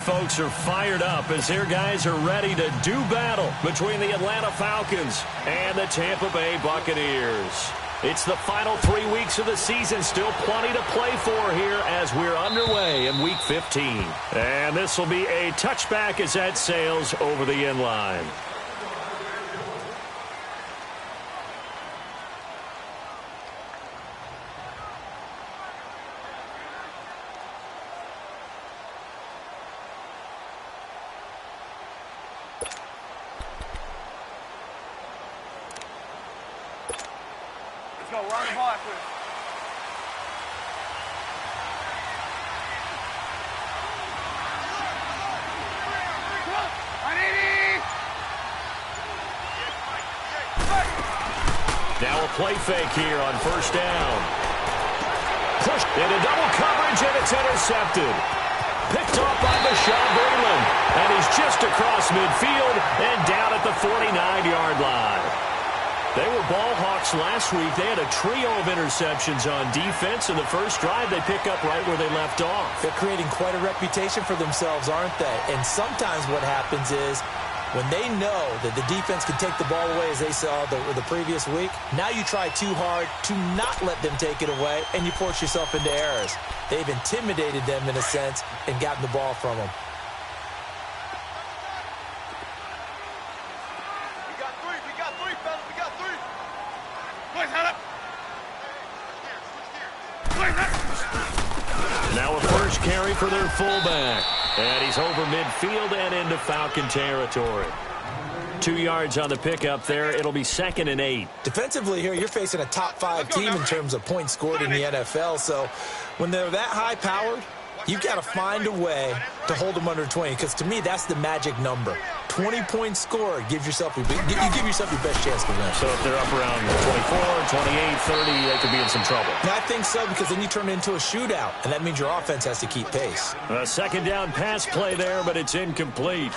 folks are fired up as their guys are ready to do battle between the Atlanta Falcons and the Tampa Bay Buccaneers. It's the final 3 weeks of the season. Still plenty to play for here as we're underway in Week 15. And this will be a touchback as that sails over the end line. Now a play fake here on first down. Pushed into double coverage, and it's intercepted. Picked off by Bashaud Breeland. And he's just across midfield and down at the 49-yard line. They were ball hawks last week. They had a trio of interceptions on defense. In the first drive, they pick up right where they left off. They're creating quite a reputation for themselves, aren't they? And sometimes what happens is, when they know that the defense can take the ball away, as they saw the previous week, now you try too hard to not let them take it away, and you force yourself into errors. They've intimidated them, in a sense, and gotten the ball from them. We got three, fellas. We got three. Boys, head up. Now a first carry for their fullback. And he's over midfield and into Falcon territory. 2 yards on the pickup there. It'll be 2nd and 8. Defensively here, you're facing a top-5 team in terms of points scored in the NFL. So when they're that high-powered, you've got to find a way to hold them under 20. Because to me, that's the magic number. 20 points scored gives yourself you give yourself your best chance to win. So if they're up around 24, 28, 30, they could be in some trouble. And I think so, because then you turn it into a shootout, and that means your offense has to keep pace. A second down pass play there, but it's incomplete.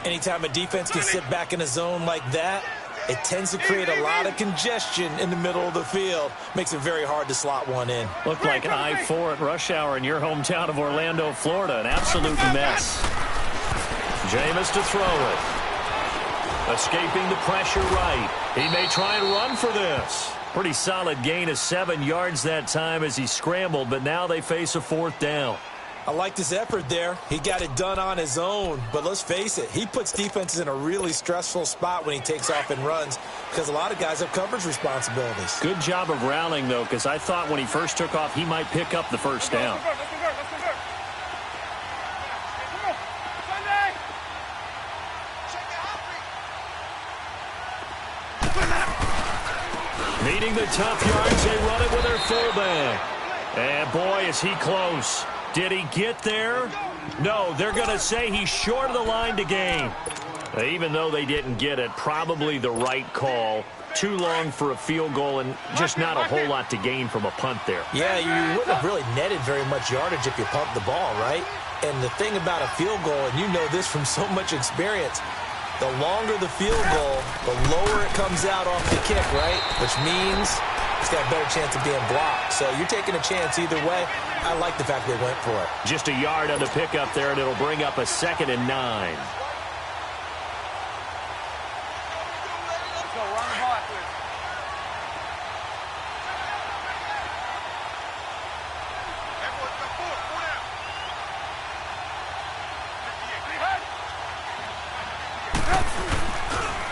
Anytime a defense can sit back in a zone like that, it tends to create a lot of congestion in the middle of the field. Makes it very hard to slot one in. Looked like I-4 at rush hour in your hometown of Orlando, Florida. An absolute mess. Jameis to throw it. Escaping the pressure right. He may try and run for this. Pretty solid gain of 7 yards that time as he scrambled, but now they face a 4th down. I like this effort there. He got it done on his own, but let's face it, he puts defenses in a really stressful spot when he takes off and runs because a lot of guys have coverage responsibilities. Good job of rallying, though, because I thought when he first took off, he might pick up the first down. Needing the tough yards, they run it with their fullback. And boy, is he close. Did he get there? No, they're going to say he's short of the line to gain. Even though they didn't get it, probably the right call. Too long for a field goal and just not a whole lot to gain from a punt there. Yeah, you wouldn't have really netted very much yardage if you pumped the ball, right? And the thing about a field goal, and you know this from so much experience, the longer the field goal, the lower it comes out off the kick, right? Which means it's got a better chance of being blocked. So you're taking a chance either way. I like the fact they went for it. Just a yard on the pickup there, and it'll bring up a 2nd and 9.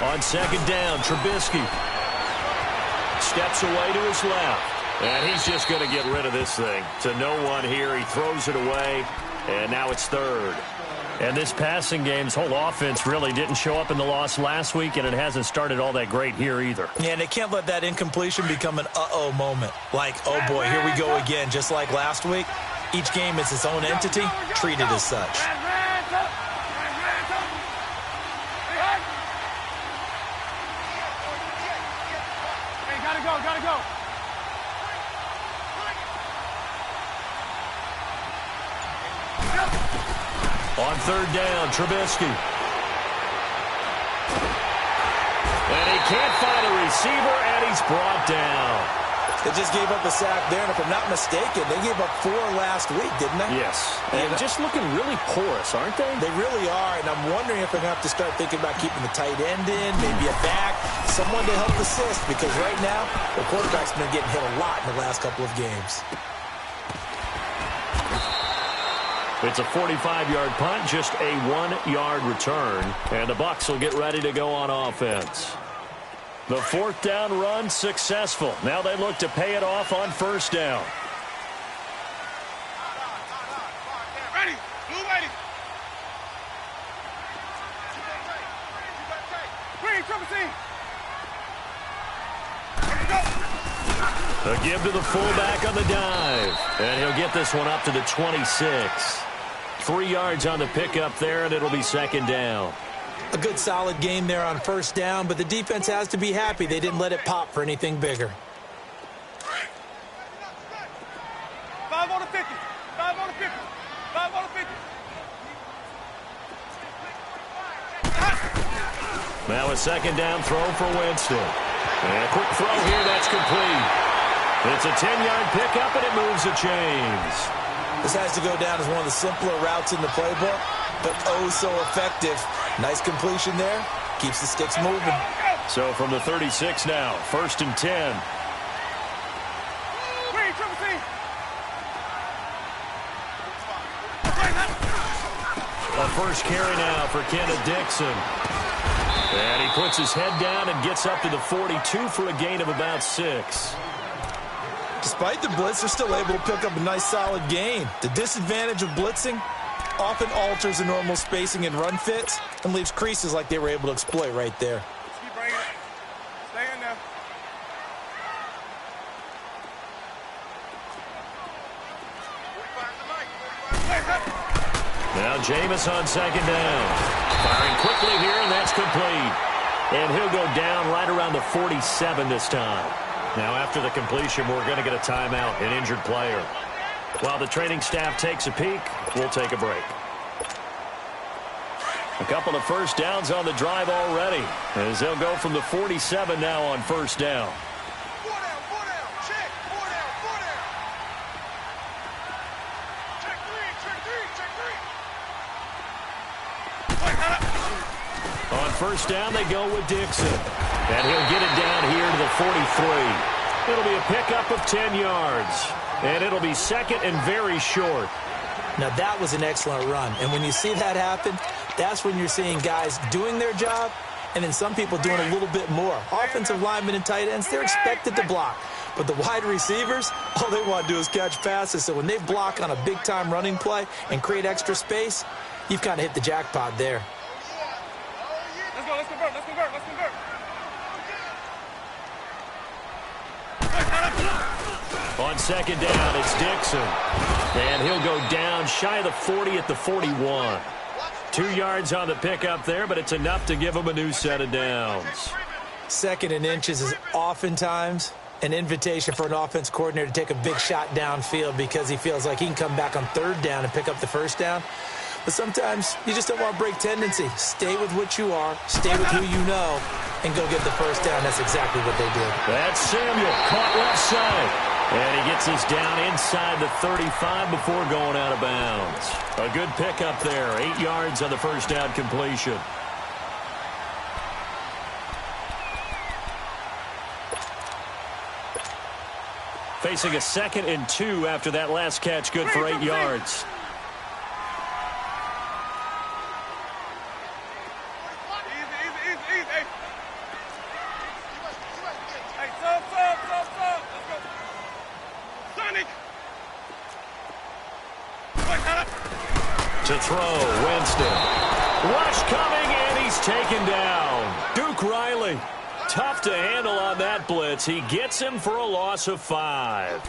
On 2nd down, Trubisky steps away to his left. And he's just going to get rid of this thing. To no one here. He throws it away, and now it's 3rd. And this passing game's whole offense really didn't show up in the loss last week, and it hasn't started all that great here either. Yeah, and they can't let that incompletion become an uh-oh moment. Like, oh boy, here we go again, just like last week. Each game is its own entity, treated as such. Gotta go. On 3rd down, Trubisky. And he can't find a receiver, and he's brought down. They just gave up a sack there, and if I'm not mistaken, they gave up 4 last week, didn't they? Yes. And just looking really porous, aren't they? They really are, and I'm wondering if they're going to have to start thinking about keeping the tight end in, maybe a back, someone to help assist, because right now, the quarterback's been getting hit a lot in the last couple of games. It's a 45-yard punt, just a 1-yard return, and the Bucs will get ready to go on offense. The 4th down run successful. Now they look to pay it off on 1st down. Ready. Blue ready. Green, triple team. A give to the fullback on the dive. And he'll get this one up to the 26. 3 yards on the pickup there, and it'll be 2nd down. A good solid game there on 1st down, but the defense has to be happy they didn't let it pop for anything bigger. 5 on the 50. 5 on the 50. 5 on the 50. Now a 2nd down throw for Winston. And a quick throw here, that's complete. It's a 10-yard pickup, and it moves the chains. This has to go down as one of the simpler routes in the playbook, but oh so effective. Nice completion there. Keeps the sticks moving. So from the 36 now, 1st and 10. Green, triple team. A first carry now for Kenneth Dixon. And he puts his head down and gets up to the 42 for a gain of about 6. Despite the blitz, they're still able to pick up a nice solid gain. The disadvantage of blitzing often alters the normal spacing and run fits and leaves creases like they were able to exploit right there. Keep bringing it. Stay in there. Now Jameis on 2nd down. Firing quickly here, and that's complete. And he'll go down right around the 47 this time. Now after the completion, we're going to get a timeout, an injured player. While the training staff takes a peek, we'll take a break. A couple of 1st downs on the drive already, as they'll go from the 47 now on 1st down. 4 down, 4 down. Check. 4 down, 4 down. Check 3, check 3. On 1st down, they go with Dixon. And he'll get it down here to the 43. It'll be a pickup of 10 yards. And it'll be 2nd and very short. Now that was an excellent run. And when you see that happen, that's when you're seeing guys doing their job and then some people doing a little bit more. Offensive linemen and tight ends, they're expected to block. But the wide receivers, all they want to do is catch passes. So when they block on a big-time running play and create extra space, you've kind of hit the jackpot there. Let's go, let's convert, let's convert, let's convert. On 2nd down, it's Dixon. And he'll go down shy of the 40 at the 41. 2 yards on the pickup there, but it's enough to give him a new set of downs. 2nd and inches is oftentimes an invitation for an offense coordinator to take a big shot downfield because he feels like he can come back on 3rd down and pick up the 1st down. But sometimes you just don't want to break tendency. Stay with what you are, stay with who you know, and go get the 1st down. That's exactly what they did. That's Samuel, caught left side. And he gets us down inside the 35 before going out of bounds. A good pickup there, 8 yards on the 1st down completion. Facing a 2nd and 2 after that last catch, good for 8 yards. To throw, Winston. Rush coming, and he's taken down. Duke Riley, tough to handle on that blitz. He gets him for a loss of 5.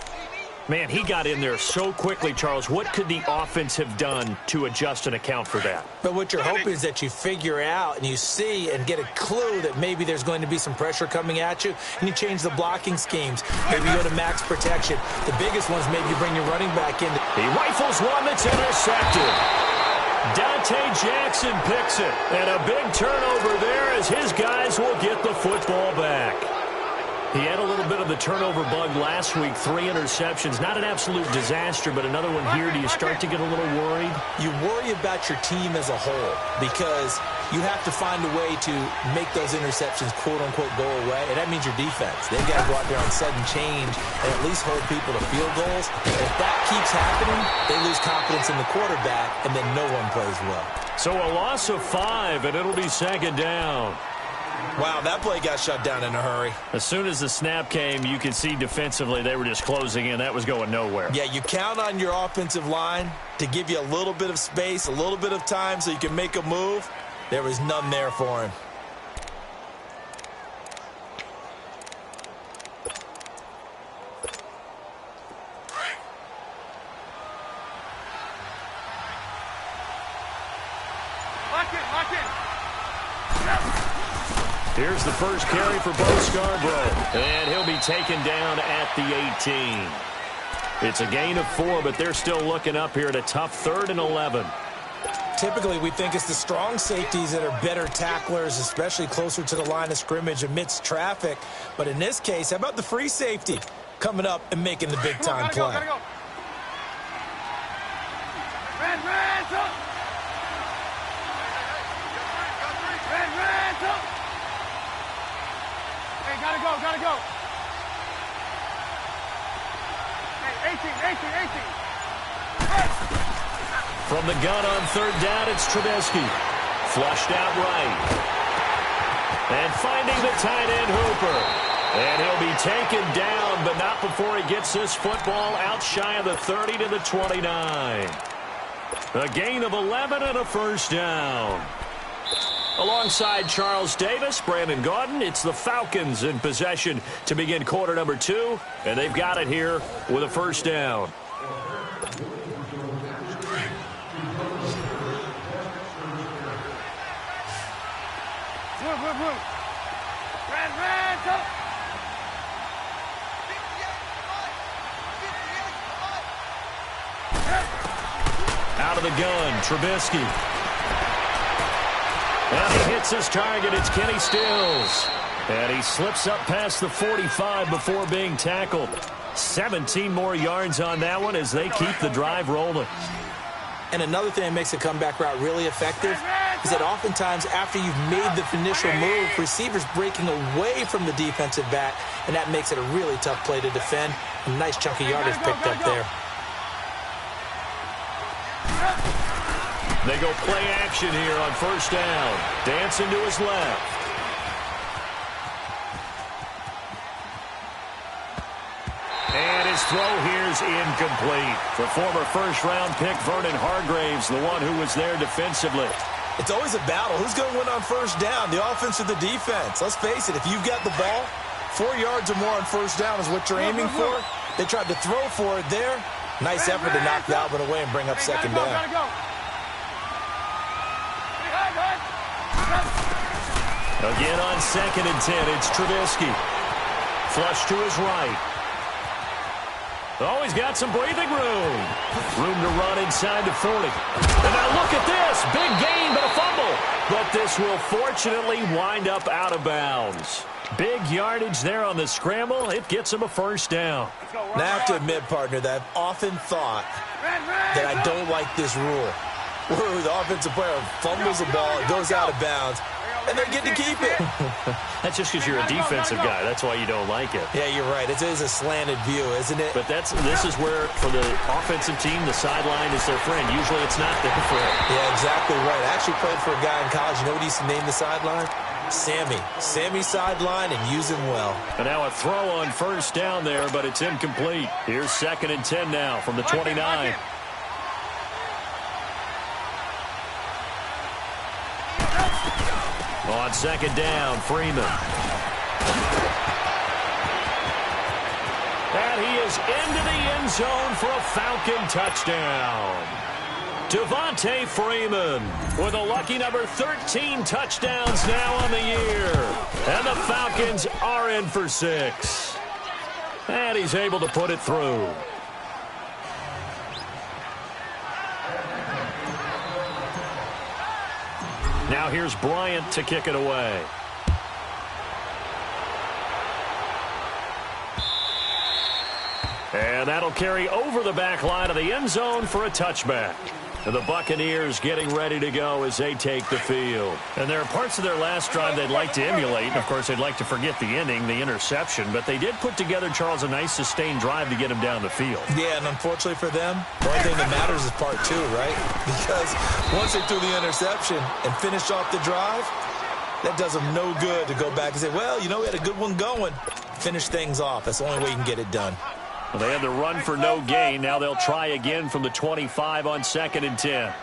Man, he got in there so quickly, Charles. What could the offense have done to adjust and account for that? But what you're hoping is that you figure out and you see and get a clue that maybe there's going to be some pressure coming at you, and you change the blocking schemes. Maybe you go to max protection. The biggest ones, maybe you bring your running back in. He rifles one that's intercepted. Dante Jackson picks it, and a big turnover there as his guys will get the football back. He had a little bit of the turnover bug last week, 3 interceptions. Not an absolute disaster, but another one here. Do you start to get a little worried? You worry about your team as a whole because you have to find a way to make those interceptions, quote-unquote, go away, and that means your defense. They've got to go out there on sudden change and at least hold people to field goals. If that keeps happening, they lose confidence in the quarterback, and then no one plays well. So a loss of 5, and it'll be second down. Wow, that play got shut down in a hurry. As soon as the snap came, you could see defensively they were just closing in. That was going nowhere. Yeah, you count on your offensive line to give you a little bit of space, a little bit of time so you can make a move. There was none there for him. Here's the first carry for Bo Scarborough, and he'll be taken down at the 18. It's a gain of 4, but they're still looking up here at a tough 3rd and 11. Typically, we think it's the strong safeties that are better tacklers, especially closer to the line of scrimmage amidst traffic. But in this case, how about the free safety coming up and making the big-time play? Gotta go. Red, up. Red, up. Hey, gotta go. Hey, 18. From the gun on 3rd down, it's Trubisky. Flushed out right. And finding the tight end, Hooper. And he'll be taken down, but not before he gets this football out shy of the 30 to the 29. A gain of 11 and a first down. Alongside Charles Davis, Brandon Gaudin, it's the Falcons in possession to begin quarter number 2, and they've got it here with a first down. Blue. Red, up. Out of the gun, Trubisky. And he hits his target. It's Kenny Stills. And he slips up past the 45 before being tackled. 17 more yards on that one as they keep the drive rolling. And another thing that makes a comeback route really effective is that oftentimes after you've made the initial move, receivers breaking away from the defensive back, and that makes it a really tough play to defend. A nice chunk of yardage picked up there. They go play action here on first down. Dancing to his left. And his throw here is incomplete. The former first-round pick, Vernon Hargraves, the one who was there defensively. It's always a battle. Who's going to win on first down, the offense or the defense? Let's face it, if you've got the ball, 4 yards or more on first down is what you're aiming for. They tried to throw for it there. Nice effort to knock Dalvin away and bring up second down. Again on 2nd and 10, it's Trubisky. Flush to his right. Oh, he's got some breathing room. Room to run inside the 40. And now look at this. Big gain, but a fumble. But this will fortunately wind up out of bounds. Big yardage there on the scramble. It gets him a first down. Now, I have to admit, partner, that I've often thought that I don't like this rule. Where the offensive player fumbles the ball, it goes out of bounds, and they get to keep it. That's just because you're a defensive guy. That's why you don't like it. Yeah, you're right. It is a slanted view, isn't it? But this is where, for the offensive team, the sideline is their friend. Usually it's not their friend. Yeah, exactly right. I actually played for a guy in college. You know what he used to name the sideline? Sammy. Sammy sideline, and use him well. And now a throw on first down there, but it's incomplete. Here's 2nd and 10 now from the 29. On 2nd down, Freeman. And he is into the end zone for a Falcon touchdown. Devontae Freeman with a lucky number 13 touchdowns now on the year. And the Falcons are in for 6. And he's able to put it through. Now here's Bryant to kick it away. And that'll carry over the back line of the end zone for a touchback. And the Buccaneers getting ready to go as they take the field. And there are parts of their last drive they'd like to emulate. And, of course, they'd like to forget the ending, the interception. But they did put together, Charles, a nice sustained drive to get him down the field. Yeah, and unfortunately for them, the only thing that matters is part two, right? Because once they threw the interception and finished off the drive, that does them no good to go back and say, well, you know, we had a good one going. Finish things off. That's the only way you can get it done. Well, they had the run for no gain. Now they'll try again from the 25 on 2nd and 10.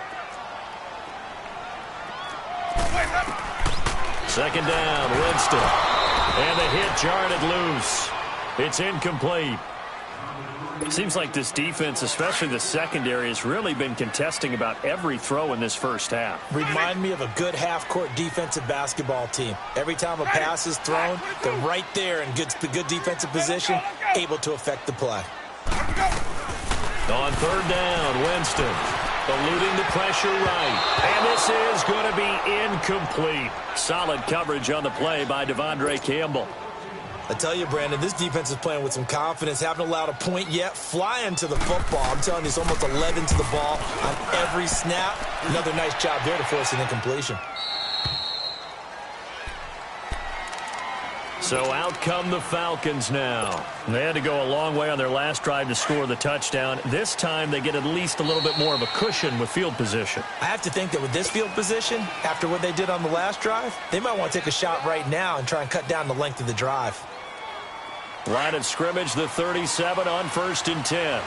Second down, Winston. And the hit jarred it loose. It's incomplete. It seems like this defense, especially the secondary, has really been contesting about every throw in this first half. Remind me of a good half-court defensive basketball team. Every time a pass is thrown, they're right there in good defensive position, able to affect the play. On 3rd down, Winston eluding the pressure right. And this is going to be incomplete. Solid coverage on the play by Devondre Campbell. I tell you, Brandon, this defense is playing with some confidence. Haven't allowed a point yet. Flying to the football. I'm telling you, it's almost 11 to the ball on every snap. Another nice job there to force an incompletion. So out come the Falcons now. They had to go a long way on their last drive to score the touchdown. This time they get at least a little bit more of a cushion with field position. I have to think that with this field position, after what they did on the last drive, they might want to take a shot right now and try and cut down the length of the drive. Line of scrimmage, the 37 on 1st and 10.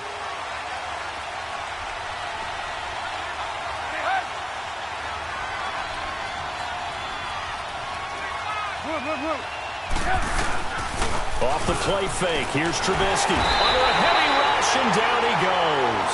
Off the play fake, here's Trubisky. Under a heavy rush, and down he goes.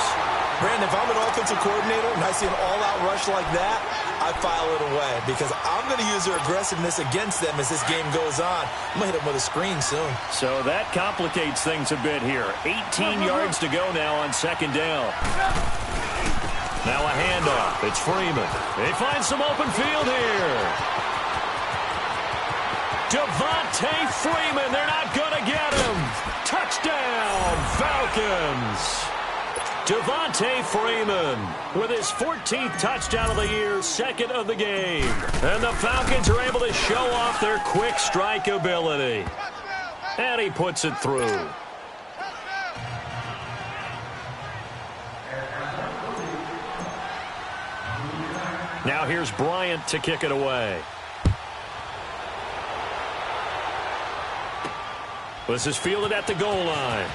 Brandon, if I'm an offensive coordinator and I see an all-out rush like that, I file it away because I'm going to use their aggressiveness against them as this game goes on. I'm going to hit them with a screen soon. So that complicates things a bit here. 18 yards to go now on 2nd down. Now a handoff. It's Freeman. They find some open field here. Devontae Freeman. They're not going to get him. Touchdown, Falcons. Devontae Freeman with his 14th touchdown of the year, 2nd of the game. And the Falcons are able to show off their quick strike ability. And he puts it through. Now here's Bryant to kick it away. This is fielded at the goal line.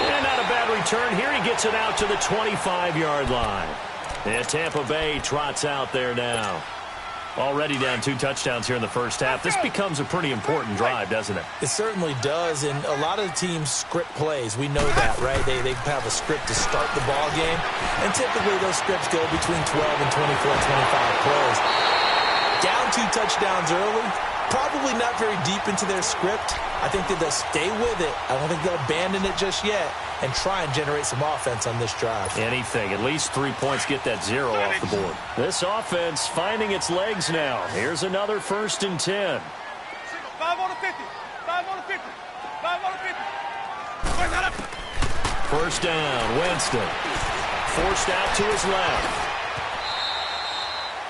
And not a bad return here. He gets it out to the 25-yard line. And Tampa Bay trots out there now. Already down 2 touchdowns here in the first half. This becomes a pretty important drive, doesn't it? It certainly does, and a lot of the teams script plays. We know that, right? They have a script to start the ball game, and typically those scripts go between 12 and 24, 25 plays. Down 2 touchdowns early, probably not very deep into their script. I think that they'll stay with it. I don't think they'll abandon it just yet and try and generate some offense on this drive. Anything. At least 3 points, get that 0 off the board. This offense finding its legs now. Here's another 1st and 10. 5 on the 50. 5 on the 50. 5 on the 50. First down, Winston. Forced out to his left.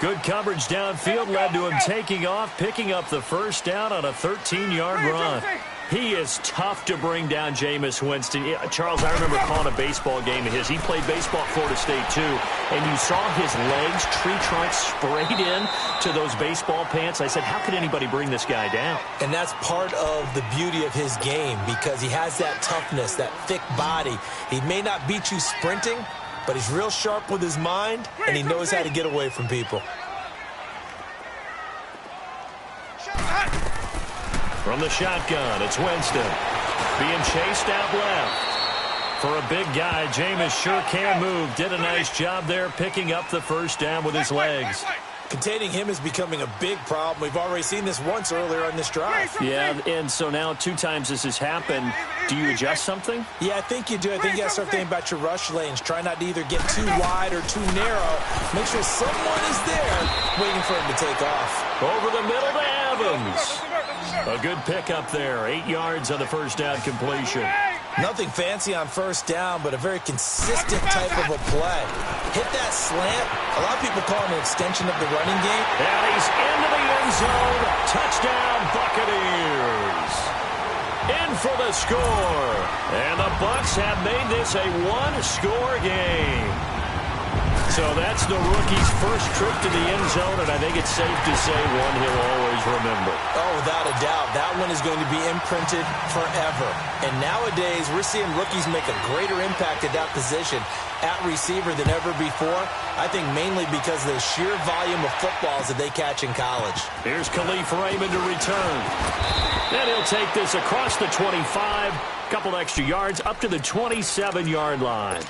Good coverage downfield led to him taking off, picking up the first down on a 13-yard run. He is tough to bring down, Jameis Winston. Yeah, Charles, I remember calling a baseball game of his. He played baseball at Florida State, too, and you saw his legs, tree trunks sprayed in to those baseball pants. I said, how could anybody bring this guy down? And that's part of the beauty of his game because he has that toughness, that thick body. He may not beat you sprinting, but he's real sharp with his mind, and he knows how to get away from people. From the shotgun, it's Winston. Being chased out left. For a big guy, Jameis sure can move. Did a nice job there picking up the first down with his legs. Containing him is becoming a big problem. We've already seen this once earlier on this drive. Yeah, and so now 2 times this has happened. Do you adjust something? Yeah, I think you do. I think you got to start thinking about your rush lanes. Try not to either get too wide or too narrow. Make sure someone is there waiting for him to take off. Over the middle to Evans. A good pickup there. 8 yards on the first down completion. Nothing fancy on first down, but a very consistent type of a play. Hit that slant. A lot of people call it an extension of the running game. And he's into the end zone. Touchdown, Buccaneers. In for the score. And the Bucs have made this a one-score game. So that's the rookie's first trip to the end zone, and I think it's safe to say one he'll always remember. Oh, without a doubt. That one is going to be imprinted forever. And nowadays, we're seeing rookies make a greater impact at that position at receiver than ever before. I think mainly because of the sheer volume of footballs that they catch in college. Here's Khalif Raymond to return. And he'll take this across the 25, couple extra yards up to the 27-yard line.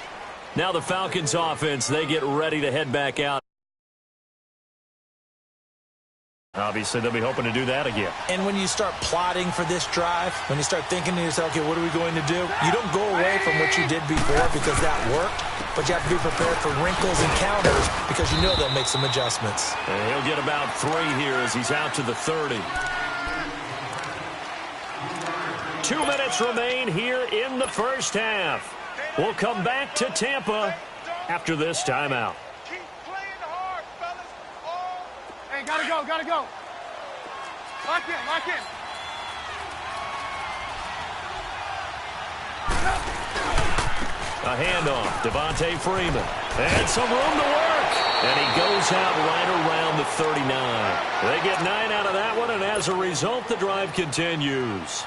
Now the Falcons offense, they get ready to head back out. Obviously, they'll be hoping to do that again. And when you start plotting for this drive, when you start thinking to yourself, okay, what are we going to do? You don't go away from what you did before because that worked, but you have to be prepared for wrinkles and counters because you know they'll make some adjustments. And he'll get about 3 here as he's out to the 30. 2 minutes remain here in the first half. We'll come back to Tampa after this timeout. Keep playing hard, fellas. Oh. Hey, gotta go, gotta go. Lock in, lock in. A handoff, Devontae Freeman. And some room to work. And he goes out right around the 39. They get 9 out of that one, and as a result, the drive continues.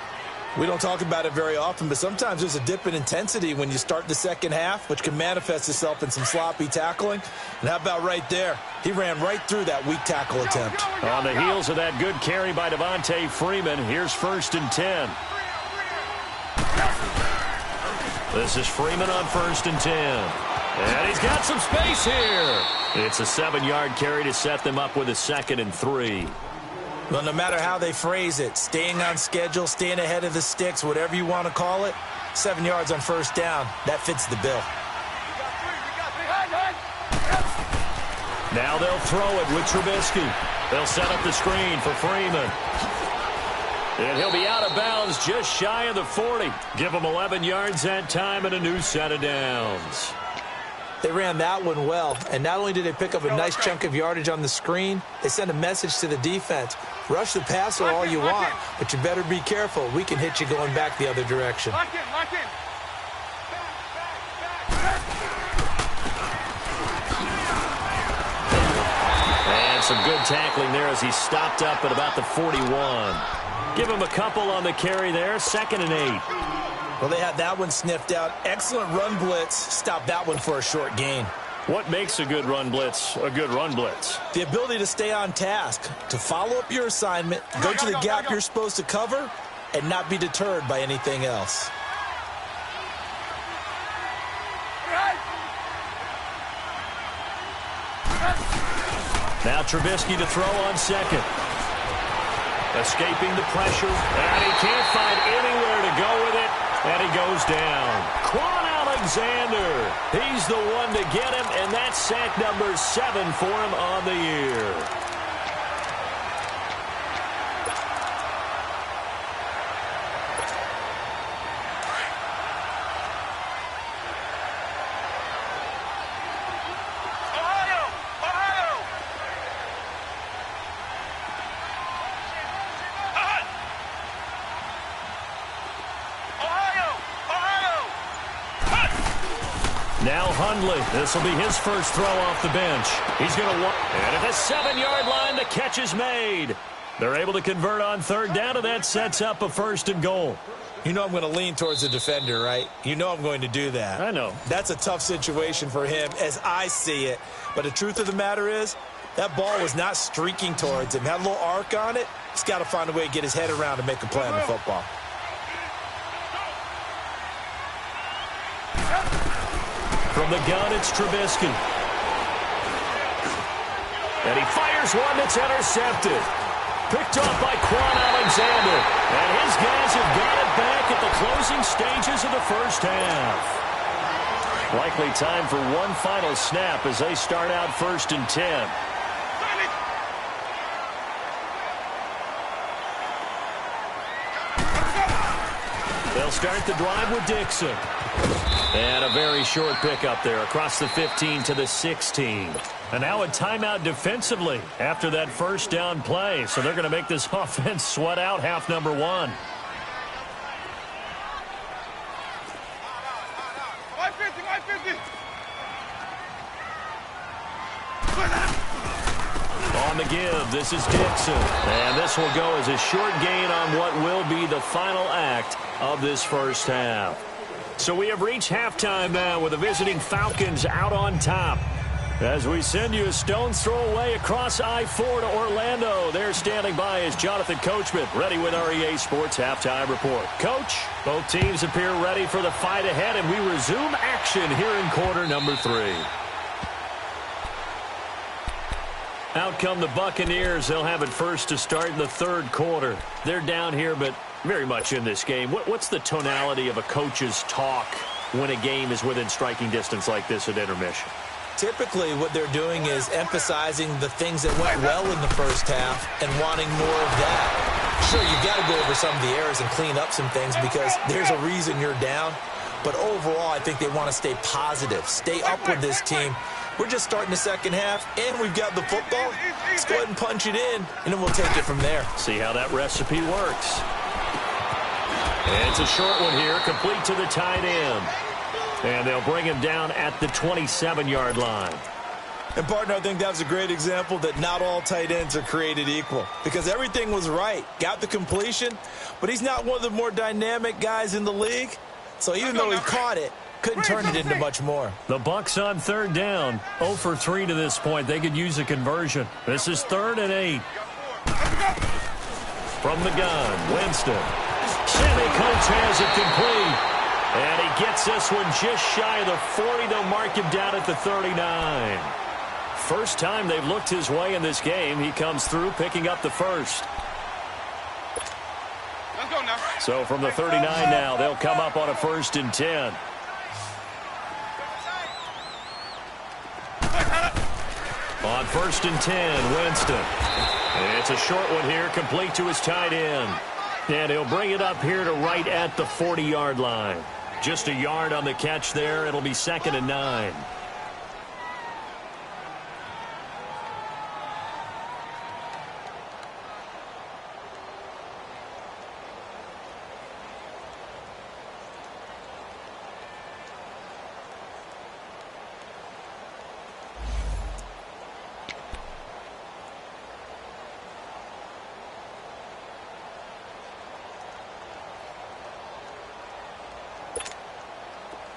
We don't talk about it very often, but sometimes there's a dip in intensity when you start the second half, which can manifest itself in some sloppy tackling. And how about right there? He ran right through that weak tackle attempt. On the heels of that good carry by Devontae Freeman, here's 1st and 10. This is Freeman on 1st and 10. And he's got some space here. It's a 7-yard carry to set them up with a 2nd and 3. Well, no matter how they phrase it, staying on schedule, staying ahead of the sticks, whatever you want to call it, 7 yards on first down, that fits the bill. Now they'll throw it with Trubisky. They'll set up the screen for Freeman. And he'll be out of bounds just shy of the 40. Give him 11 yards that time and a new set of downs. They ran that one well, and not only did they pick up a nice chunk of yardage on the screen, they sent a message to the defense. Rush the passer all you want, but you better be careful. We can hit you going back the other direction. Lock in, lock in. And some good tackling there as he stopped up at about the 41. Give him a couple on the carry there, 2nd and 8. Well, they had that one sniffed out. Excellent run blitz. Stopped that one for a short gain. What makes a good run blitz a good run blitz? The ability to stay on task, to follow up your assignment, go to the gap you're supposed to cover, and not be deterred by anything else. Now Trubisky to throw on 2nd. Escaping the pressure, and he can't find anywhere to go with it. And he goes down. Quan Alexander. He's the one to get him, and that's sack number 7 for him on the year. Now Hundley. This will be his first throw off the bench. He's going to walk. And at the 7-yard line, the catch is made. They're able to convert on 3rd down, and that sets up a 1st and goal. You know I'm going to lean towards the defender, right? You know I'm going to do that. I know. That's a tough situation for him as I see it. But the truth of the matter is, that ball was not streaking towards him. Had a little arc on it. He's got to find a way to get his head around and make a play on the football. From the gun, it's Trubisky. And he fires one that's intercepted. Picked off by Quan Alexander. And his guys have got it back at the closing stages of the first half. Likely time for one final snap as they start out 1st and 10. They'll start the drive with Dixon. And a very short pickup there across the 15 to the 16. And now a timeout defensively after that first down play. So they're going to make this offense sweat out half number one. On the give, this is Dixon. And this will go as a short gain on what will be the final act of this first half. So we have reached halftime now with the visiting Falcons out on top. As we send you a stone's throw away across I-4 to Orlando. There standing by is Jonathan Coachman, ready with our EA Sports Halftime Report. Coach, both teams appear ready for the fight ahead, and we resume action here in quarter number 3. Out come the Buccaneers. They'll have it first to start in the third quarter. They're down here, but very much in this game. What's the tonality of a coach's talk when a game is within striking distance like this at intermission? Typically, what they're doing is emphasizing the things that went well in the first half and wanting more of that. Sure, you've got to go over some of the errors and clean up some things because there's a reason you're down. But overall, I think they want to stay positive, stay up with this team. We're just starting the second half, and we've got the football. Let's go ahead and punch it in, and then we'll take it from there. See how that recipe works. And it's a short one here, complete to the tight end. And they'll bring him down at the 27-yard line. And, partner, I think that was a great example that not all tight ends are created equal because everything was right. Got the completion, but he's not one of the more dynamic guys in the league. So even though he caught it, couldn't turn it into much more. The Bucs on third down, 0 for 3 to this point. They could use a conversion. This is 3rd and 8. From the gun, Winston. Sammy Coates has it complete. And he gets this one just shy of the 40. They'll mark him down at the 39. First time they've looked his way in this game. He comes through picking up the first. Let's go now. So from the 39 now, they'll come up on a 1st and 10. On 1st and 10, Winston. And it's a short one here, complete to his tight end. And he'll bring it up here to right at the 40-yard line. Just a yard on the catch there. It'll be 2nd and 9.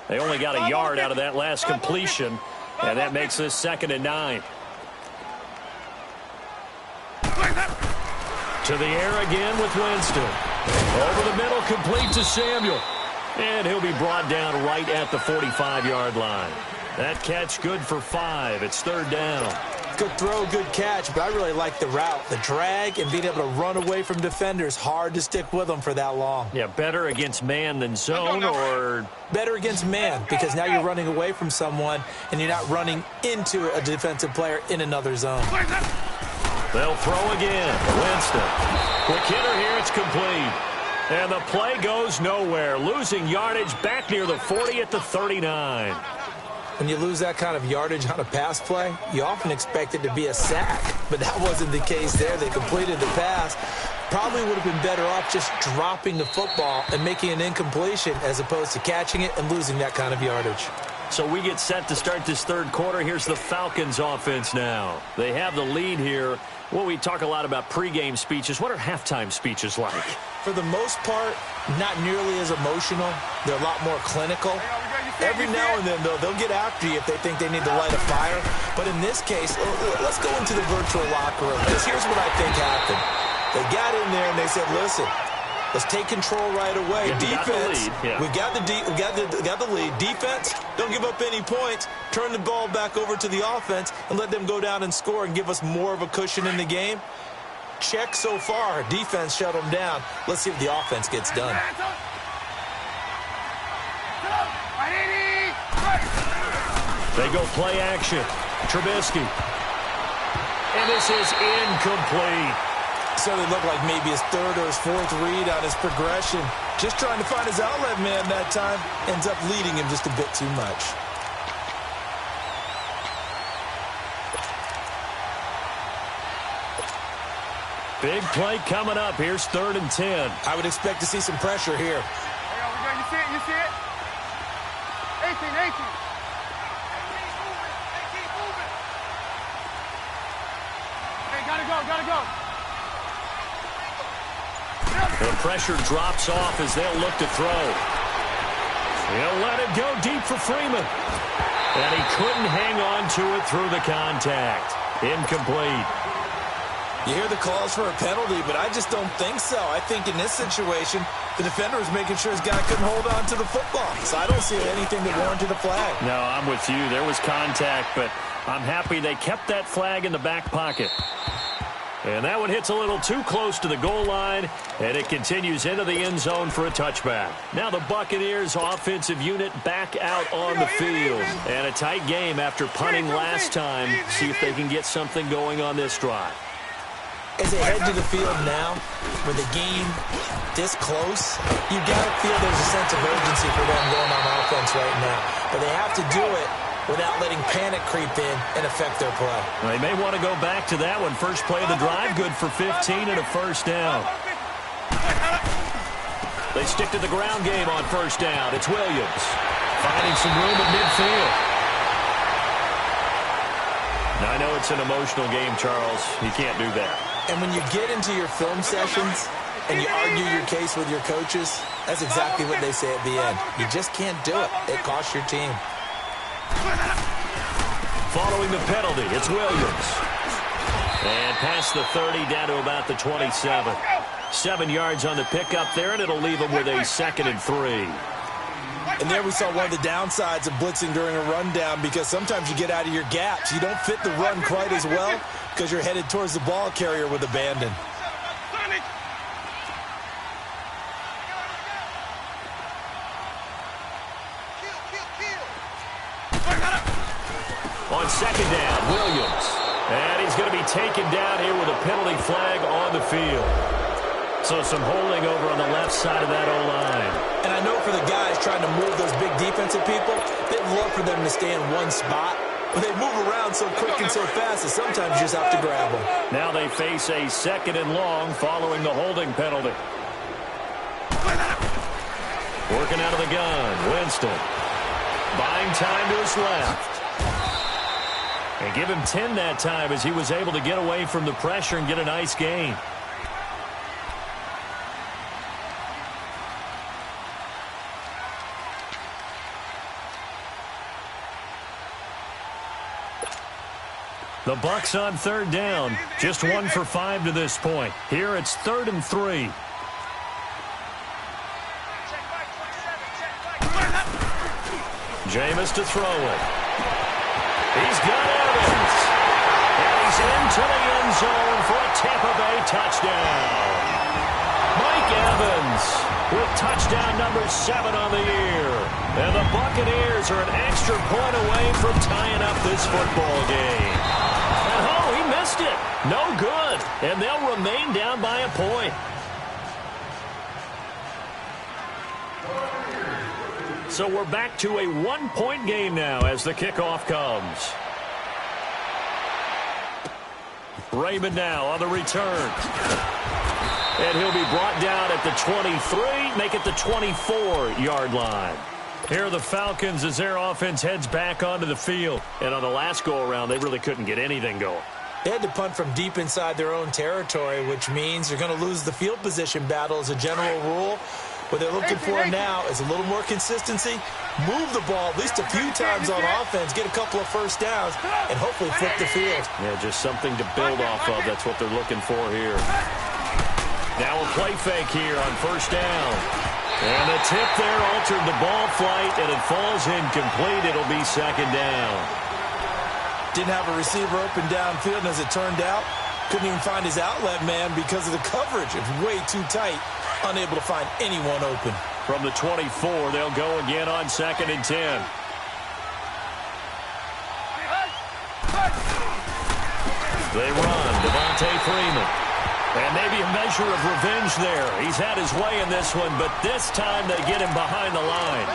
They only got a yard out of that last completion, and that makes this 2nd and 9. To the air again with Winston. Over the middle, complete to Samuel. And he'll be brought down right at the 45-yard line. That catch good for 5. It's 3rd down. Good throw, good catch, but I really like the route. The drag and being able to run away from defenders, hard to stick with them for that long. Yeah, better against man than zone, or? Better against man, because now you're running away from someone and you're not running into a defensive player in another zone. They'll throw again. Winston. Quick hitter here, it's complete. And the play goes nowhere. Losing yardage back near the 40 at the 39. When you lose that kind of yardage on a pass play, you often expect it to be a sack. But that wasn't the case there. They completed the pass. Probably would have been better off just dropping the football and making an incompletion as opposed to catching it and losing that kind of yardage. So we get set to start this third quarter. Here's the Falcons offense now. They have the lead here. Well, we talk a lot about pregame speeches. What are halftime speeches like? For the most part, not nearly as emotional. They're a lot more clinical. Every now and then, though, they'll get after you if they think they need to light a fire. But in this case, let's go into the virtual locker room, because here's what I think happened. They got in there and they said, listen, let's take control right away. Defense, we got the lead. Defense, don't give up any points. Turn the ball back over to the offense and let them go down and score and give us more of a cushion in the game. Check so far. Defense shut them down. Let's see if the offense gets done. They go play action. Trubisky. And this is incomplete. So they look like maybe his 3rd or his 4th read on his progression. Just trying to find his outlet man that time. Ends up leading him just a bit too much. Big play coming up. Here's 3rd and 10. I would expect to see some pressure here. You see it? You see it? 18, 18. Hey, gotta go, gotta go. The pressure drops off as they'll look to throw. He'll let it go deep for Freeman. And he couldn't hang on to it through the contact. Incomplete. You hear the calls for a penalty, but I just don't think so. I think in this situation, the defender was making sure his guy couldn't hold on to the football. So I don't see anything that warranted a flag. No, I'm with you. There was contact, but I'm happy they kept that flag in the back pocket. And that one hits a little too close to the goal line, and it continues into the end zone for a touchback. Now the Buccaneers offensive unit back out on the field. And a tight game after punting last time. See if they can get something going on this drive. As they head to the field now, with the game this close, you got to feel there's a sense of urgency for them going on offense right now. But they have to do it without letting panic creep in and affect their play. Well, they may want to go back to that one. First play of the drive, good for 15 and a first down. They stick to the ground game on first down. It's Williams finding some room at midfield. Now, I know it's an emotional game, Charles. You can't do that. And when you get into your film sessions and you argue your case with your coaches, that's exactly what they say at the end. You just can't do it. It costs your team. Following the penalty, it's Williams. And past the 30, down to about the 27. 7 yards on the pickup there, and it'll leave them with a 2nd and 3. And there we saw one of the downsides of blitzing during a rundown, because sometimes you get out of your gaps. You don't fit the run quite as well because you're headed towards the ball carrier with abandon. On 2nd down, Williams. And he's going to be taken down here with a penalty flag on the field. So some holding over on the left side of that O-line. And I know for the guys trying to move those big defensive people, they'd love for them to stay in one spot. But they move around so quick and so fast that sometimes you just have to grab them. Now they face a 2nd and long following the holding penalty. Working out of the gun, Winston. Buying time to his left. And give him 10 that time as he was able to get away from the pressure and get a nice gain. The Bucs on 3rd down. Just 1 for 5 to this point. Here it's 3rd and 3. Jameis to throw it. He's got Evans. And he's into the end zone for a Tampa Bay touchdown. Mike Evans with touchdown number 7 on the year. And the Buccaneers are an extra point away from tying up this football game. And oh, he missed it. No good. And they'll remain down by a point. So we're back to a 1-point game now as the kickoff comes. Raymond now on the return. And he'll be brought down at the 23, make it the 24-yard line. Here are the Falcons as their offense heads back onto the field. And on the last go-around, they really couldn't get anything going. They had to punt from deep inside their own territory, which means they're going to lose the field position battle as a general rule. What they're looking for now is a little more consistency, move the ball at least a few times on offense, get a couple of first downs, and hopefully flip the field. Yeah, just something to build off of. That's what they're looking for here. Now a play fake here on first down. And the tip there altered the ball flight, and it falls incomplete. It'll be 2nd down. Didn't have a receiver open downfield, and as it turned out, couldn't even find his outlet man because of the coverage. It's way too tight. Unable to find anyone open. From the 24, they'll go again on 2nd and 10. They run. Devontae Freeman. And maybe a measure of revenge there. He's had his way in this one, but this time they get him behind the line.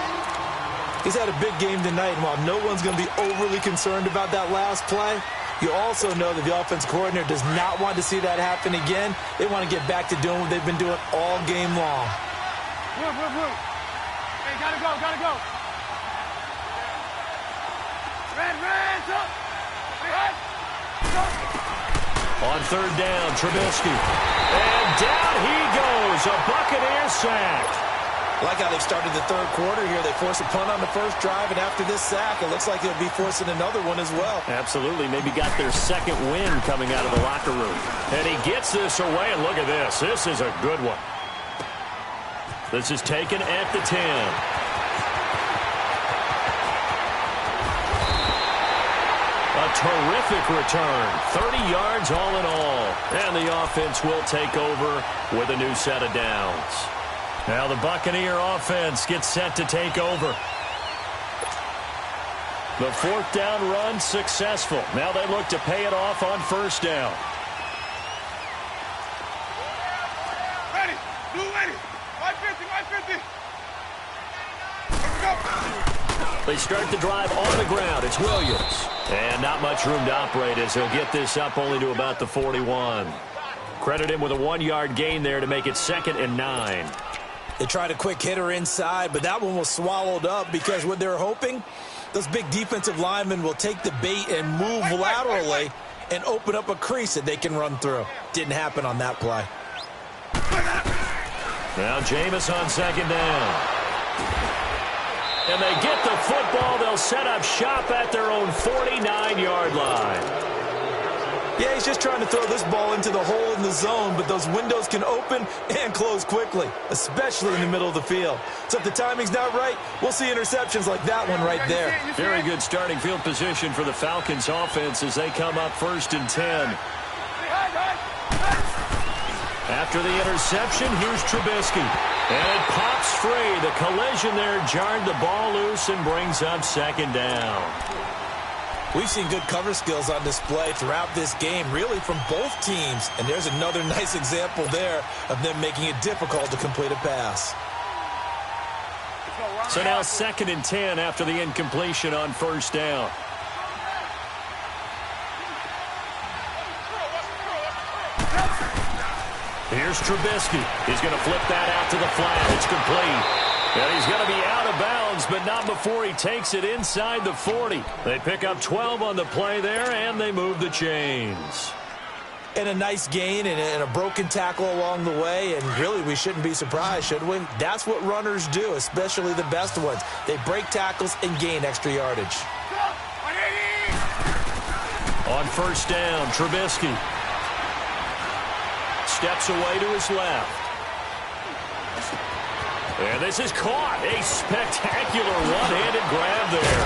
He's had a big game tonight, and while no one's going to be overly concerned about that last play, you also know that the offense coordinator does not want to see that happen again. They want to get back to doing what they've been doing all game long. Move. Hey, gotta go. Red, up. Red, go. On third down, Trubisky. And down he goes, a Buccaneer sack. Like how they've started the third quarter here. They force a punt on the first drive, and after this sack, it looks like they'll be forcing another one as well. Absolutely. Maybe got their second win coming out of the locker room. And he gets this away, and look at this. This is a good one. This is taken at the 10. A terrific return. 30 yards all in all. And the offense will take over with a new set of downs. Now the Buccaneer offense gets set to take over. The fourth down run successful. Now they look to pay it off on first down. Ready. Blue ready. 550. Let's go. They start the drive on the ground. It's Williams. And not much room to operate as he'll get this up only to about the 41. Credit him with a 1-yard gain there to make it 2nd and 9. They tried a quick hitter inside, but that one was swallowed up because what they're hoping, those big defensive linemen will take the bait and move laterally and open up a crease that they can run through. Didn't happen on that play. Now Jameis on 2nd down. And they get the football. They'll set up shop at their own 49-yard line. Yeah, he's just trying to throw this ball into the hole in the zone, but those windows can open and close quickly, especially in the middle of the field. So if the timing's not right, we'll see interceptions like that one right there. Very good starting field position for the Falcons offense as they come up 1st and 10. After the interception, here's Trubisky. And it pops free. The collision there jarred the ball loose and brings up 2nd down. We've seen good cover skills on display throughout this game, really from both teams. And there's another nice example there of them making it difficult to complete a pass. So now 2nd and 10 after the incompletion on first down. Here's Trubisky. He's going to flip that out to the flat. It's complete. And he's going to be out of bounds, but not before he takes it inside the 40. They pick up 12 on the play there, and they move the chains. And a nice gain and a broken tackle along the way, and really we shouldn't be surprised, should we? That's what runners do, especially the best ones. They break tackles and gain extra yardage. On first down, Trubisky steps away to his left. And this is caught. A spectacular one-handed grab there.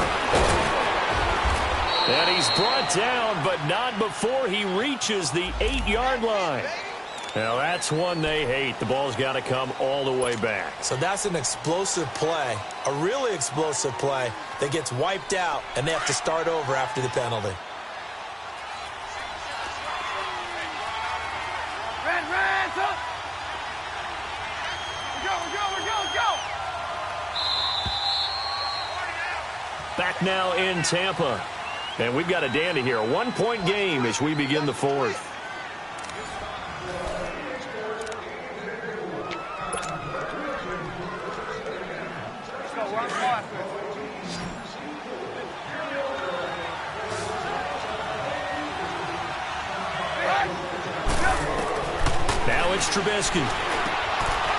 And he's brought down, but not before he reaches the 8-yard line. Now, that's one they hate. The ball's got to come all the way back. So that's an explosive play, a really explosive play that gets wiped out, and they have to start over after the penalty. Red, up. Go. Back now in Tampa. And we've got a dandy here. A 1-point game as we begin the 4th. Let's go. Run the ball after it. Now it's Trubisky.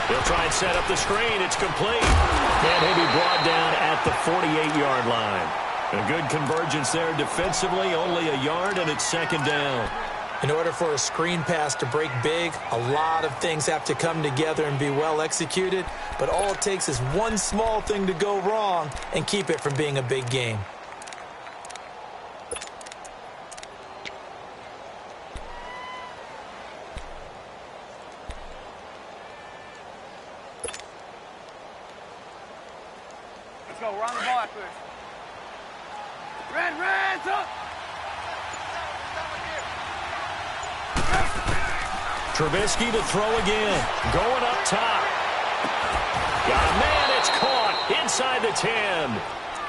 He'll try and set up the screen. It's complete. And he'll be brought down at the 48-yard line. A good convergence there defensively. Only a yard, and it's 2nd down. In order for a screen pass to break big, a lot of things have to come together and be well executed. But all it takes is one small thing to go wrong and keep it from being a big game. Let's go. Run the ball after this. Red, up. Trubisky to throw again. Going up top. Got a man. It's caught inside the 10.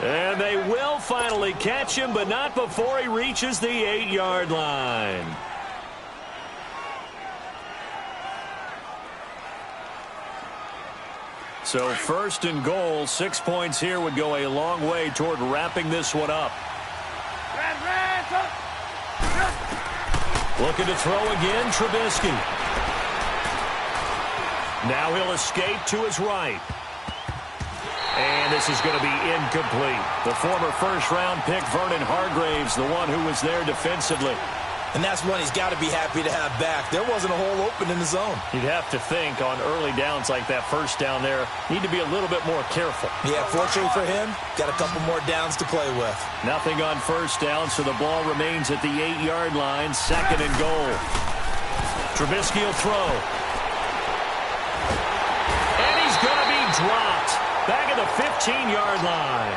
And they will finally catch him, but not before he reaches the 8-yard line. So 1st and goal, 6 points here would go a long way toward wrapping this one up. Looking to throw again, Trubisky. Now he'll escape to his right. And this is going to be incomplete. The former first-round pick, Vernon Hargreaves, the one who was there defensively. And that's one he's got to be happy to have back. There wasn't a hole open in the zone. You'd have to think on early downs like that first down there, need to be a little bit more careful. Yeah, fortunately for him, got a couple more downs to play with. Nothing on first down, so the ball remains at the 8-yard line, 2nd and goal. Trubisky will throw. And he's going to be dropped. Back at the 15-yard line.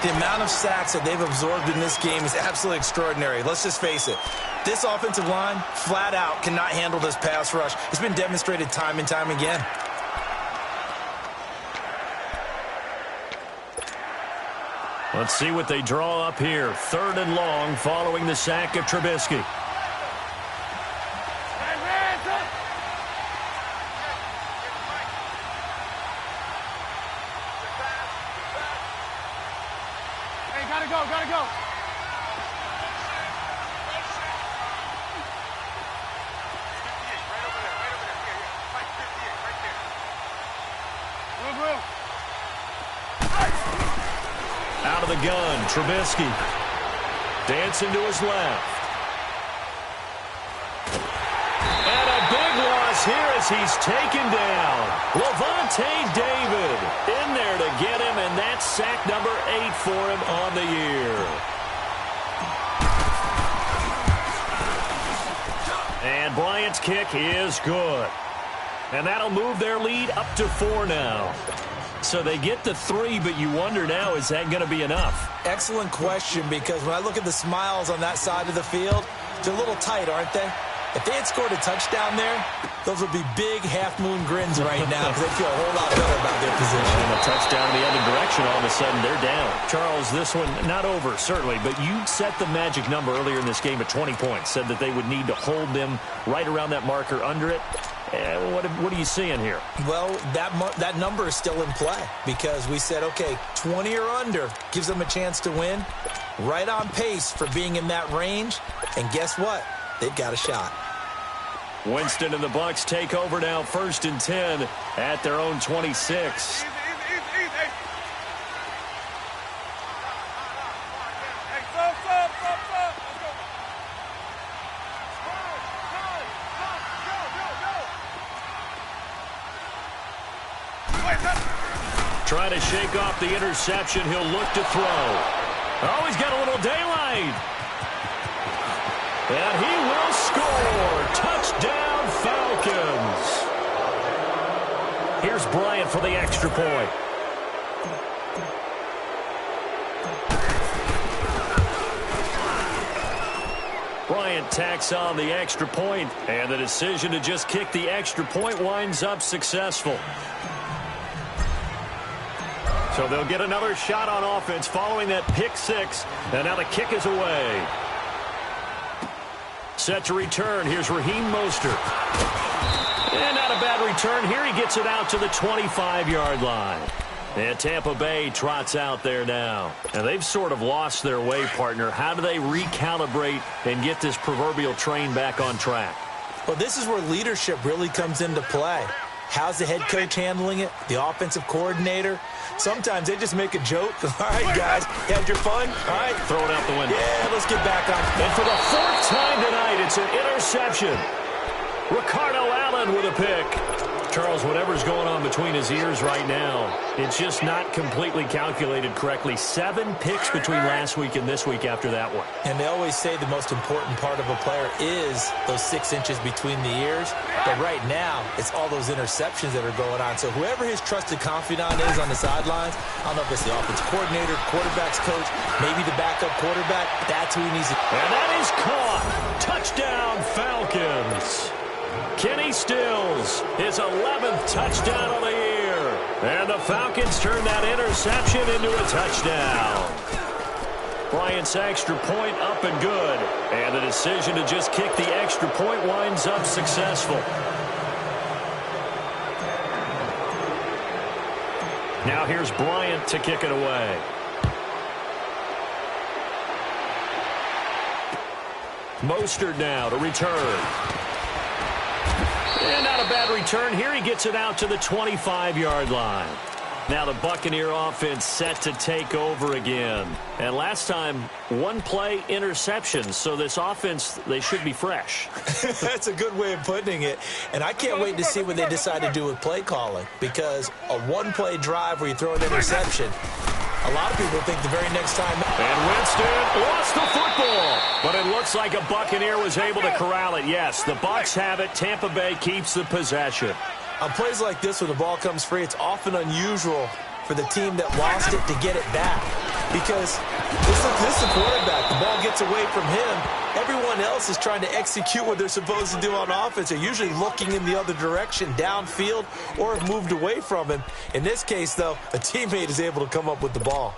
The amount of sacks that they've absorbed in this game is absolutely extraordinary. Let's just face it. This offensive line, flat out, cannot handle this pass rush. It's been demonstrated time and time again. Let's see what they draw up here. 3rd and long following the sack of Trubisky. Gotta go. Out of the gun, Trubisky. Dancing to his left. And a big loss here as he's taken down. Lavonte David in there to get him, and that's sack number 8 for him on the year. And Bryant's kick is good. And that'll move their lead up to 4 now. So they get to 3, but you wonder now, is that going to be enough? Excellent question, because when I look at the smiles on that side of the field, they're a little tight, aren't they? If they had scored a touchdown there, those would be big half-moon grins right now because they feel a whole lot better about their position. And a touchdown in the other direction, all of a sudden they're down. Charles, this one, not over, certainly, but you set the magic number earlier in this game at 20 points, said that they would need to hold them right around that marker under it. What are you seeing here? Well, that number is still in play because we said, okay, 20 or under gives them a chance to win. Right on pace for being in that range. And guess what? They've got a shot. Winston and the Bucs take over now, 1st and 10 at their own 26. Trying to shake off the interception. He'll look to throw. Oh, he's got a little daylight. And he will score. Touchdown, Falcons. Here's Bryant for the extra point. Bryant tacks on the extra point, and the decision to just kick the extra point winds up successful. So they'll get another shot on offense following that pick 6, and now the kick is away. Set to return. Here's Raheem Mostert. And not a bad return. Here he gets it out to the 25-yard line. And Tampa Bay trots out there now. And they've sort of lost their way, partner. How do they recalibrate and get this proverbial train back on track? Well, this is where leadership really comes into play. How's the head coach handling it? The offensive coordinator? Sometimes they just make a joke. All right, guys, you had your fun? All right. Throw it out the window. Yeah, let's get back on. And for the 4th time tonight, it's an interception. Ricardo Allen with a pick. Charles, whatever's going on between his ears right now, it's just not completely calculated correctly. 7 picks between last week and this week after that one. And they always say the most important part of a player is those 6 inches between the ears. But right now, it's all those interceptions that are going on. So whoever his trusted confidant is on the sidelines, I don't know if it's the offensive coordinator, quarterback's coach, maybe the backup quarterback, that's who he needs to. And that is caught. Touchdown, Falcons. Kenny Stills, his 11th touchdown of the year. And the Falcons turn that interception into a touchdown. Bryant's extra point up and good. And the decision to just kick the extra point winds up successful. Now here's Bryant to kick it away. Mostert now to return. And not a bad return here. He gets it out to the 25-yard line. Now the Buccaneer offense set to take over again. And last time, one-play interception. So this offense, they should be fresh. That's a good way of putting it. And I can't wait to see what they decide to do with play calling. Because a one-play drive where you throw an interception, a lot of people think the very next time. And Winston lost the football. But it looks like a Buccaneer was able to corral it. Yes, the Bucs have it. Tampa Bay keeps the possession. On plays like this where the ball comes free, it's often unusual for the team that lost it to get it back. Because this is the quarterback. The ball gets away from him. Everyone else is trying to execute what they're supposed to do on offense. They're usually looking in the other direction, downfield, or have moved away from him. In this case, though, a teammate is able to come up with the ball.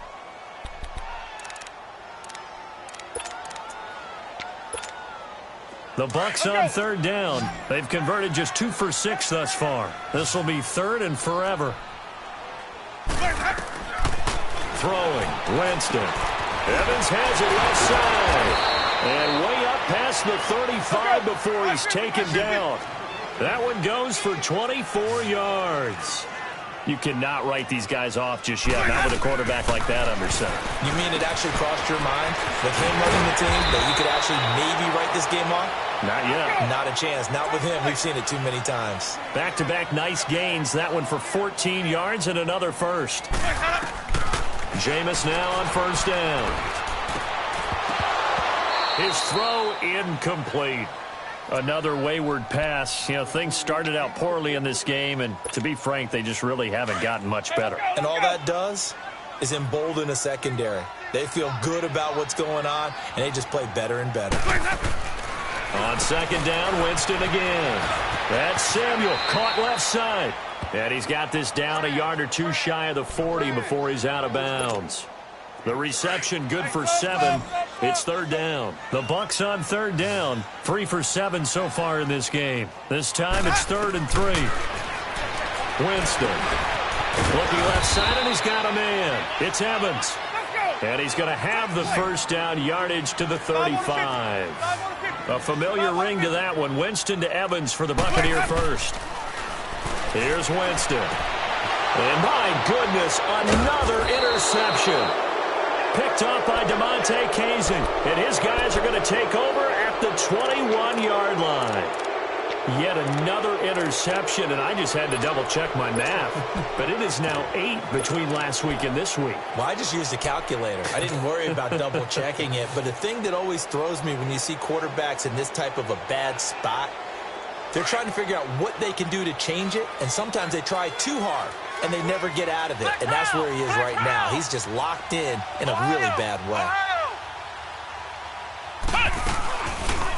The Bucs on third down. They've converted just 2 for 6 thus far. This will be third and forever. Throwing, Winston. Evans has it left side. And way up past the 35 before he's taken down. That one goes for 24 yards. You cannot write these guys off just yet, not with a quarterback like that under center. You mean it actually crossed your mind with him running the team that you could actually maybe write this game off? Not yet. Not a chance. Not with him. We've seen it too many times. Back-to-back nice gains. That one for 14 yards and another first. Jameis now on first down. His throw incomplete. Another wayward pass. You know, things started out poorly in this game, and to be frank, they just really haven't gotten much better. And all that does is embolden a secondary. They feel good about what's going on, and they just play better and better. On second down, Winston again. That's Samuel, caught left side. And he's got this down a yard or two shy of the 40 before he's out of bounds. The reception good for 7. It's third down. The Bucs on third down. 3 for 7 so far in this game. This time it's 3rd and 3. Winston. Looking left side, and he's got a man. It's Evans. And he's going to have the first down, yardage to the 35. A familiar ring to that one. Winston to Evans for the Buccaneer first. Here's Winston. And my goodness, another interception. Picked off by DeMonte Kazin. And his guys are going to take over at the 21-yard line. Yet another interception, and I just had to double-check my math. But it is now 8 between last week and this week. Well, I just used a calculator. I didn't worry about double-checking it. But the thing that always throws me when you see quarterbacks in this type of a bad spot, they're trying to figure out what they can do to change it, and sometimes they try too hard, and they never get out of it. And that's where he is right now. He's just locked in a really bad way.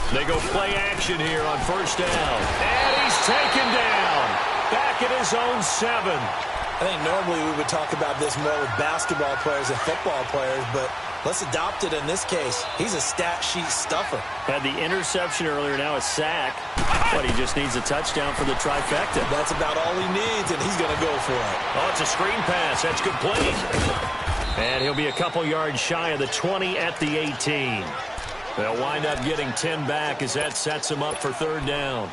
They go play action here on first down. And he's taken down. Back at his own 7. I think normally we would talk about this more with basketball players and football players, but let's adopt it in this case. He's a stat sheet stuffer. Had the interception earlier, now a sack. But he just needs a touchdown for the trifecta. That's about all he needs, and he's going to go for it. Oh, it's a screen pass. That's complete. And he'll be a couple yards shy of the 20 at the 18. They'll wind up getting 10 back as that sets him up for third down.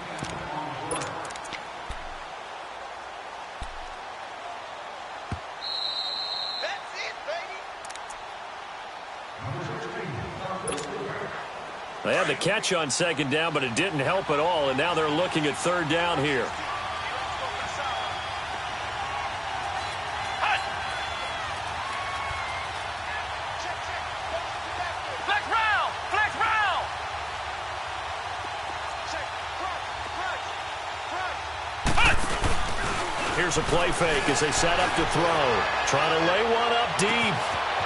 They had the catch on second down, but it didn't help at all, and now they're looking at third down here. Here's a play fake as they set up to throw. Trying to lay one up deep.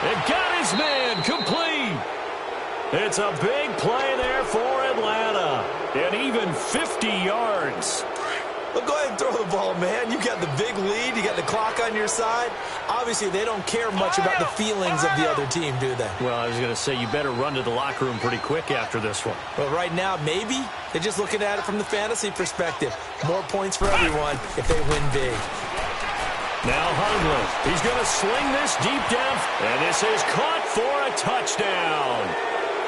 It got his man complete. It's a big play there for Atlanta. And even 50 yards. Well, go ahead and throw the ball, man. You got the big lead. You got the clock on your side. Obviously, they don't care much about the feelings of the other team, do they? Well, I was going to say, you better run to the locker room pretty quick after this one. Well, right now, maybe. They're just looking at it from the fantasy perspective. More points for everyone if they win big. Now Hundley. He's going to sling this deep down. And this is caught for a touchdown.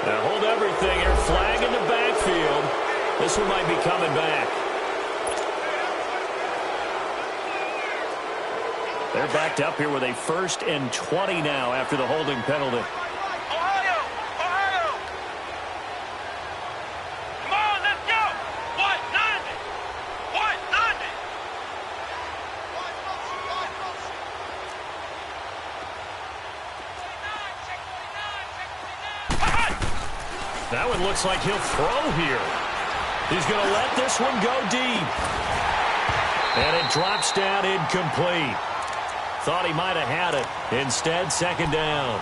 Now hold everything here. Flag in the backfield. This one might be coming back. They're backed up here with a 1st and 20 now after the holding penalty. Ohio! Ohio! Come on, let's go! 190! 190! That one looks like he'll throw here. He's going to let this one go deep. And it drops down incomplete. Thought he might have had it. Instead, 2nd down.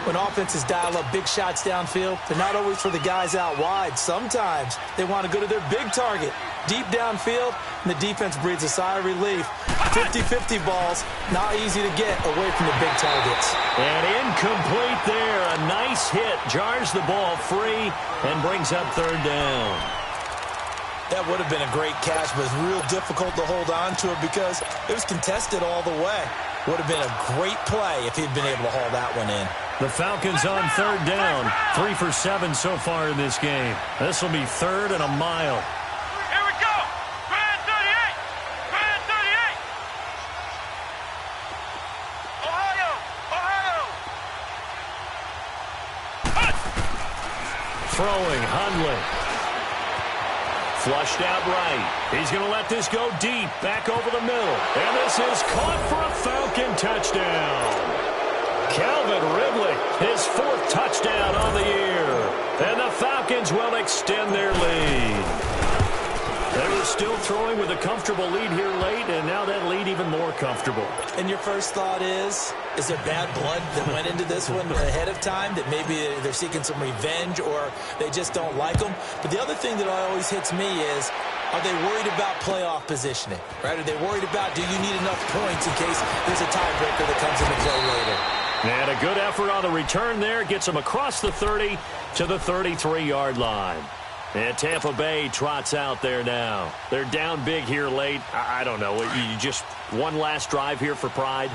When offenses dial up big shots downfield, they're not always for the guys out wide. Sometimes they want to go to their big target. Deep downfield, and the defense breathes a sigh of relief. 50-50 balls, not easy to get away from the big targets. And incomplete there. A nice hit. Jars the ball free and brings up 3rd down. That would have been a great catch, but it's real difficult to hold on to it because it was contested all the way. Would have been a great play if he'd been able to haul that one in. The Falcons on 3rd down. 3 for 7 so far in this game. This will be 3rd and a mile. Here we go! Grand 38! Grand 38! Ohio! Ohio! Throwing, Hundley. Flushed out right. He's going to let this go deep, back over the middle. And this is caught for a Falcon touchdown. Calvin Ridley, his 4th touchdown on the year. And the Falcons will extend their lead. They were still throwing with a comfortable lead here late, and now that lead even more comfortable. And your first thought is there bad blood that went into this one ahead of time, that maybe they're seeking some revenge or they just don't like them? But the other thing that always hits me is, are they worried about playoff positioning? Right? Are they worried about, do you need enough points in case there's a tiebreaker that comes into play later? And a good effort on the return there. Gets them across the 30 to the 33-yard line. And Tampa Bay trots out there now. They're down big here late. I don't know. You just one last drive here for pride?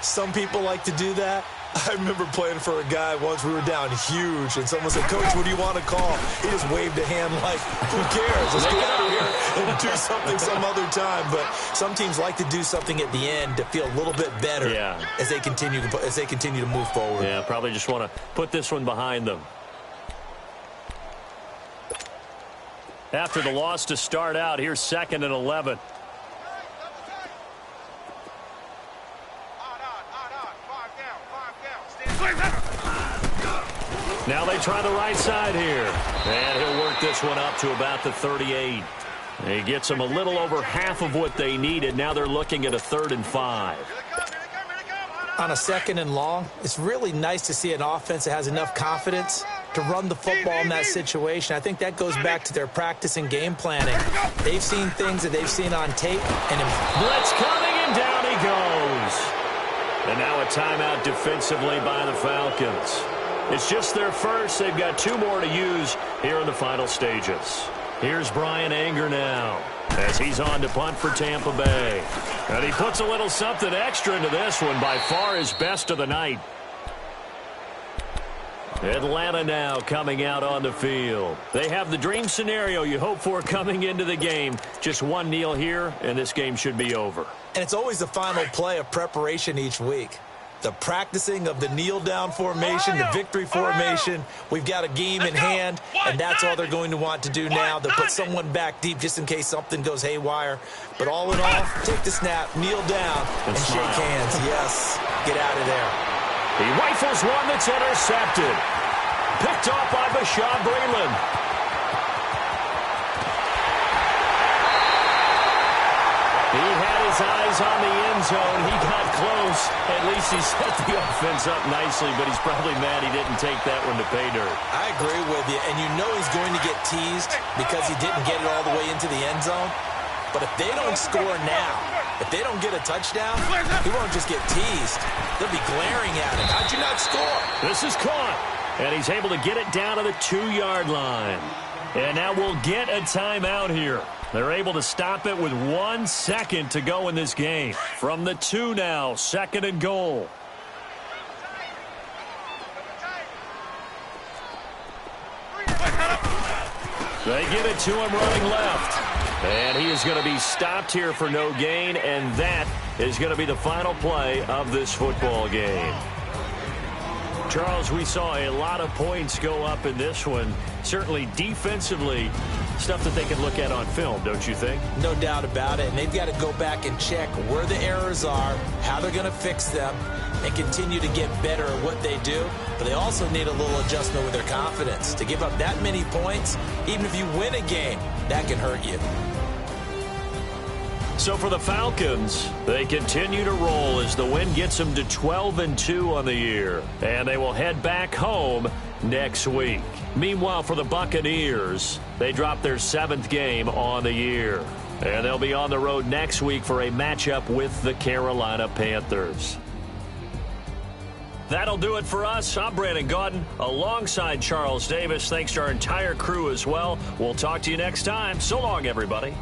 Some people like to do that. I remember playing for a guy once. We were down huge, and someone said, "Coach, what do you want to call?" He just waved a hand like, "Who cares? Let's get out of here and do something some other time." But some teams like to do something at the end to feel a little bit better as they continue to move forward. Yeah, probably just want to put this one behind them. After the loss to start out, here's 2nd and 11. Now they try the right side here. And he'll work this one up to about the 38. He gets them a little over half of what they needed. Now they're looking at a 3rd and 5. On a 2nd and long, it's really nice to see an offense that has enough confidence to run the football in that situation. I think that goes back to their practice and game planning. They've seen things that they've seen on tape. And blitz coming, and down he goes. And now a timeout defensively by the Falcons. It's just their first. They've got 2 more to use here in the final stages. Here's Brian Anger now as he's on to punt for Tampa Bay. And he puts a little something extra into this one, by far his best of the night. Atlanta now coming out on the field. They have the dream scenario you hope for coming into the game. Just one kneel here, and this game should be over. And it's always the final play of preparation each week. The practicing of the kneel-down formation, the victory formation. We've got a game in hand, and that's all they're going to want to do now. They'll put someone back deep just in case something goes haywire. But all in all, take the snap, kneel down, and shake hands. Yes, get out of there. He rifles one that's intercepted. Picked off by Bashaud Breeland. He had his his eyes on the end zone. He got close. At least he set the offense up nicely, but he's probably mad he didn't take that one to pay dirt. I agree with you, and you know he's going to get teased because he didn't get it all the way into the end zone. But if they don't score now, if they don't get a touchdown, he won't just get teased. They'll be glaring at him. How'd you not score? This is caught, and he's able to get it down to the 2-yard line. And now we'll get a timeout here. They're able to stop it with 1 second to go in this game. From the 2 now, 2nd and goal. They give it to him running left. And he is going to be stopped here for no gain, and that is going to be the final play of this football game. Charles, we saw a lot of points go up in this one. Certainly defensively, stuff that they can look at on film, don't you think? No doubt about it. And they've got to go back and check where the errors are, how they're going to fix them, and continue to get better at what they do. But they also need a little adjustment with their confidence. To give up that many points, even if you win a game, that can hurt you. So for the Falcons, they continue to roll as the win gets them to 12-2 on the year. And they will head back home next week. Meanwhile, for the Buccaneers, they drop their 7th game on the year. And they'll be on the road next week for a matchup with the Carolina Panthers. That'll do it for us. I'm Brandon Gaudin alongside Charles Davis. Thanks to our entire crew as well. We'll talk to you next time. So long, everybody.